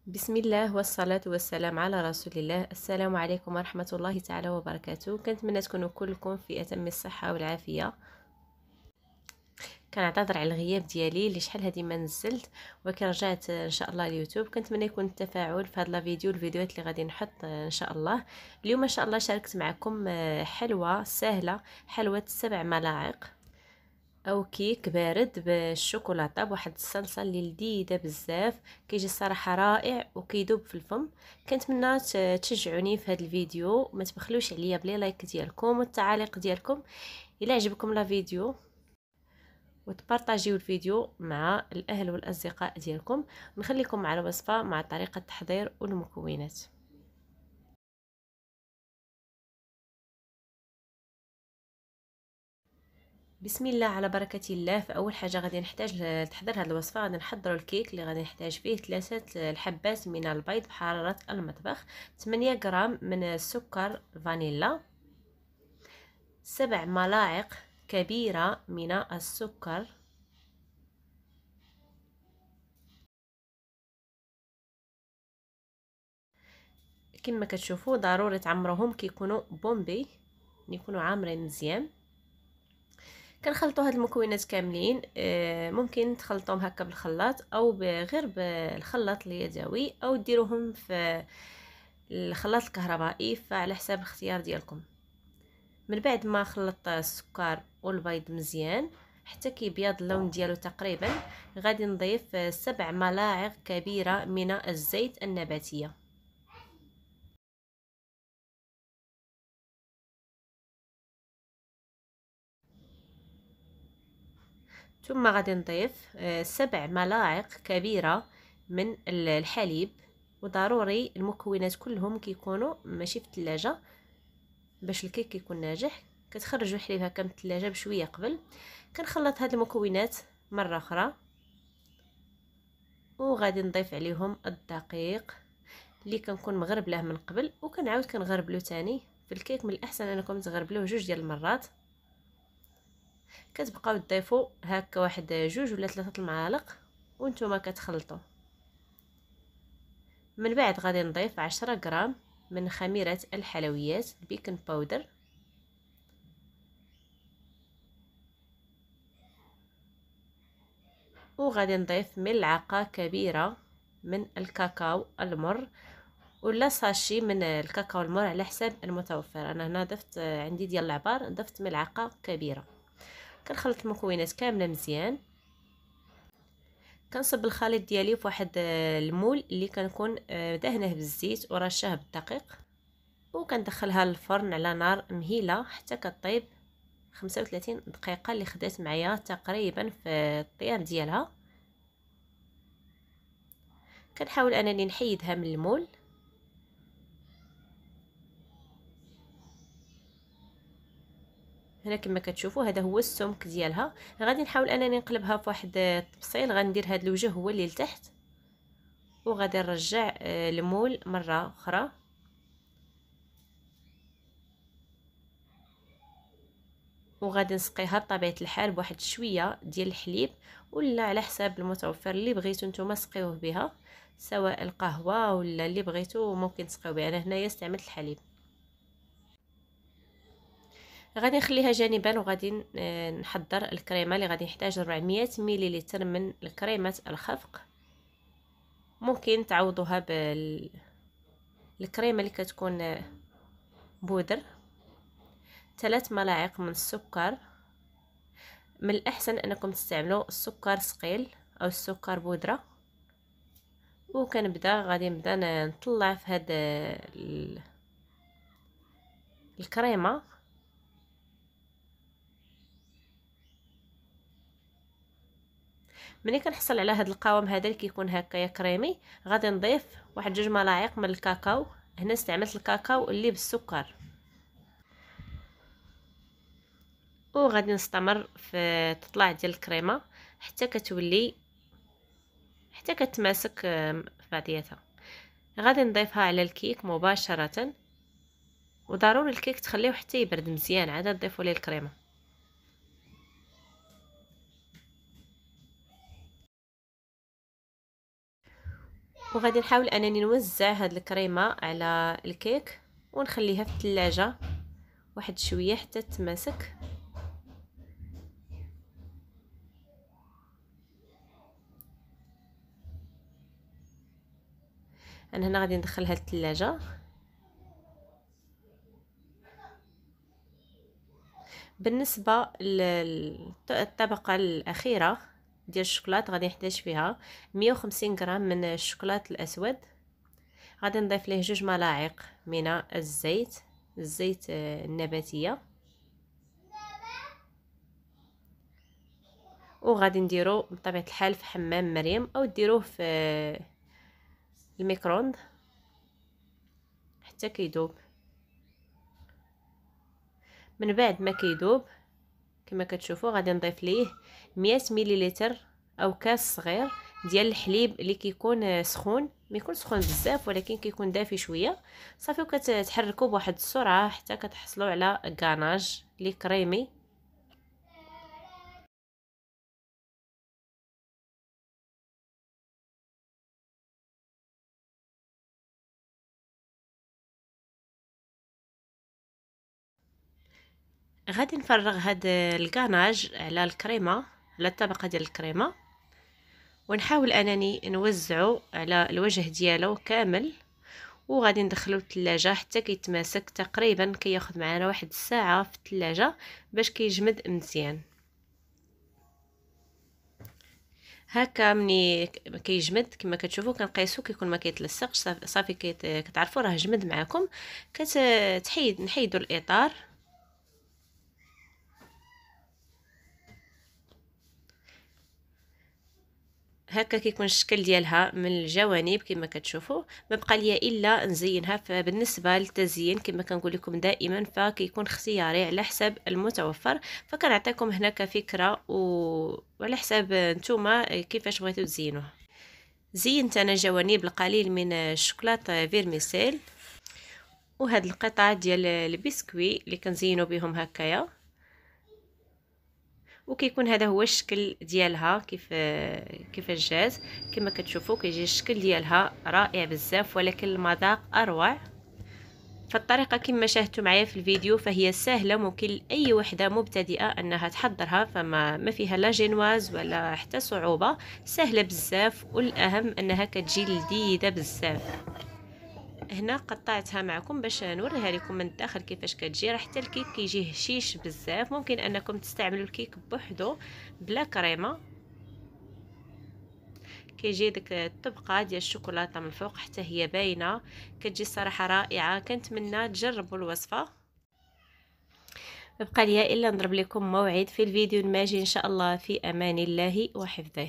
بسم الله والصلاة والسلام على رسول الله. السلام عليكم ورحمة الله تعالى وبركاته. كنتمنى تكونوا كلكم في أتم الصحة والعافية. كنعتذر على الغياب ديالي اللي شحال هذه ما نزلت، ولكن رجعت ان شاء الله اليوتيوب. كنتمنى يكون التفاعل في هذا الفيديوهات اللي غادي نحط ان شاء الله. اليوم ان شاء الله شاركت معكم حلوة سهلة، حلوة 7 ملاعق او كيك بارد بالشوكولاته بواحد الصلصه اللي لذيذه بزاف، كيجي الصراحه رائع وكيذوب في الفم. كنتمنى تشجعوني في هذا الفيديو، ما تبخلوش عليا بلي لايك ديالكم والتعاليق ديالكم الى عجبكم لا فيديو، وتبارطاجيو الفيديو مع الاهل والاصدقاء ديالكم. نخليكم مع الوصفه مع طريقه التحضير والمكونات. بسم الله على بركة الله. فأول حاجة غادي نحتاج لتحضير هذه الوصفة، غادي نحضروا الكيك اللي غادي نحتاج فيه 3 الحبات من البيض بحرارة المطبخ، 8 غرام من السكر فانيلا، 7 ملاعق كبيرة من السكر، كما كتشوفوا ضروري تعمروهم كيكونوا بومبي، يكونوا عامرين مزيان. كنخلطوا هاد المكونات كاملين، ممكن تخلطوهم هكا بالخلاط او غير بالخلاط اليدوي، او ديروهم في الخلاط الكهربائي، فعلى حساب الاختيار ديالكم. من بعد ما خلطت السكر والبيض مزيان حتى كيبيض اللون ديالو تقريبا، غادي نضيف 7 ملاعق كبيره من الزيت النباتيه. ثم غادي نضيف 7 ملاعق كبيرة من الحليب، وضروري المكونات كلهم كيكونوا ماشي في الثلاجة باش الكيك يكون ناجح. كتخرجوا الحليب هكا من الثلاجة بشويه قبل. كنخلط هاد المكونات مرة أخرى، وغادي نضيف عليهم الدقيق اللي كنكون مغربلاه من قبل، وكنعاود كنغربلو تاني. في الكيك من الأحسن أنكم تغربلوه 2 ديال المرات. كتبقاو تضيفوا هكا واحد 2 ولا 3 المعالق وانتم كتخلطوا. من بعد غادي نضيف 10 غرام من خميرة الحلويات البيكنج باودر، وغادي نضيف ملعقة كبيرة من الكاكاو المر، ولا ساشي من الكاكاو المر على حساب المتوفر. انا هنا ضفت عندي ديال العبار، ضفت ملعقة كبيرة. كنخلط المكونات كاملة مزيان. كنصب الخليط ديالي في واحد المول اللي كنكون دهنه بالزيت ورشه بالدقيق، وكندخلها للفرن على نار مهيله حتى كطيب 35 دقيقه، اللي خدات معايا تقريبا في الطياب ديالها. كنحاول انني نحيدها من المول. هنا كما كتشوفوا هذا هو السمك ديالها. غادي نحاول انني نقلبها في واحد التبصيل، غندير هذا الوجه هو اللي لتحت، وغادي نرجع المول مره اخرى. وغادي نسقيها بطبيعه الحال بواحد شويه ديال الحليب، ولا على حساب المتوفر اللي بغيتو نتوما سقيوه بها، سواء القهوه ولا اللي بغيتو ممكن تسقيو بها. انا هنايا استعملت الحليب. غادي نخليها جانبا، وغادي نحضر الكريمه اللي غادي نحتاج 400 مليلتر من كريمه الخفق. ممكن تعوضوها بالكريمه اللي كتكون بودر. 3 ملاعق من السكر. من الاحسن انكم تستعملوا السكر ثقيل او السكر بودره. وكنبدا غادي نبدا نطلع في هاد الكريمه. ملي كنحصل على هاد القوام هذا اللي كيكون هكايا كريمي، غادي نضيف واحد 2 ملاعق من الكاكاو. هنا استعملت الكاكاو اللي بالسكر، وغادي نستمر في تطلع ديال الكريمه حتى كتولي، حتى كتماسك في بعضياتها. غادي نضيفها على الكيك مباشره، وضروري الكيك تخليوه حتى يبرد مزيان عاد تضيفوا ليه الكريمه. وغادي نحاول انني نوزع هاد الكريمه على الكيك ونخليها في الثلاجه واحد شويه حتى تماسك. انا هنا غادي ندخلها للثلاجه. بالنسبه للطبقه الاخيره ديال الشوكولات غادي نحتاج فيها 150 غرام من الشوكولات الاسود. غادي نضيف ليه 2 ملاعق من الزيت النباتيه، وغادي نديرو بطبيعه الحال في حمام مريم او ديروه في الميكروند حتى كيذوب. من بعد ما كيذوب كما كتشوفوا غادي نضيف ليه 100 مليلتر او كاس صغير ديال الحليب اللي كيكون سخون، ما يكون سخون بزاف ولكن كيكون دافي شويه. صافي وكتحركوا بواحد السرعه حتى كتحصلوا على غاناج لي كريمي. غادي نفرغ هاد الغاناج على الكريمه، على الطبقه ديال الكريمه، ونحاول انني نوزعه على الوجه ديالو كامل، وغادي ندخلو الثلاجه حتى كيتماسك. تقريبا كياخذ معنا واحد الساعه في الثلاجه باش كيجمد مزيان. هكا ملي كيجمد كما كتشوفوا كنقيسو كيكون ما كيتلصقش. صافي كتعرفوا راه جمد معكم. نحيدوا الاطار. هكا كيكون الشكل ديالها من الجوانب كما كتشوفوا. ما بقى ليا الا نزينها. فبالنسبه للتزيين كما كنقول لكم دائما فكيكون اختياري على حسب المتوفر، فكنعطيكم هنا كفكره وعلى حساب نتوما كيفاش بغيتو تزينوه. زينت انا جوانب القليل من الشوكولاته فيرميسيل وهاد القطع ديال البسكوي اللي كنزينوا بهم هكايا. وكيكون هذا هو الشكل ديالها كيفاش جات. كما كتشوفوا كيجي الشكل ديالها رائع بزاف ولكن المذاق اروع. فالطريقه كما شاهدتوا معايا في الفيديو فهي سهله، ممكن لاي وحده مبتدئه انها تحضرها، فما فيها لا جينواز ولا حتى صعوبه، سهله بزاف والاهم انها كتجي لذيذه بزاف. هنا قطعتها معكم باش نوريها لكم من الداخل كيفاش كتجي. راه حتى الكيك كيجي هشيش بزاف. ممكن انكم تستعملوا الكيك بوحدو بلا كريمه. كيجي ديك الطبقه ديال الشوكولاته من الفوق حتى هي باينه، كتجي الصراحه رائعه. كنتمنى تجربوا الوصفه. بقى ليا الا نضرب لكم موعد في الفيديو الماجي ان شاء الله. في امان الله وحفظه.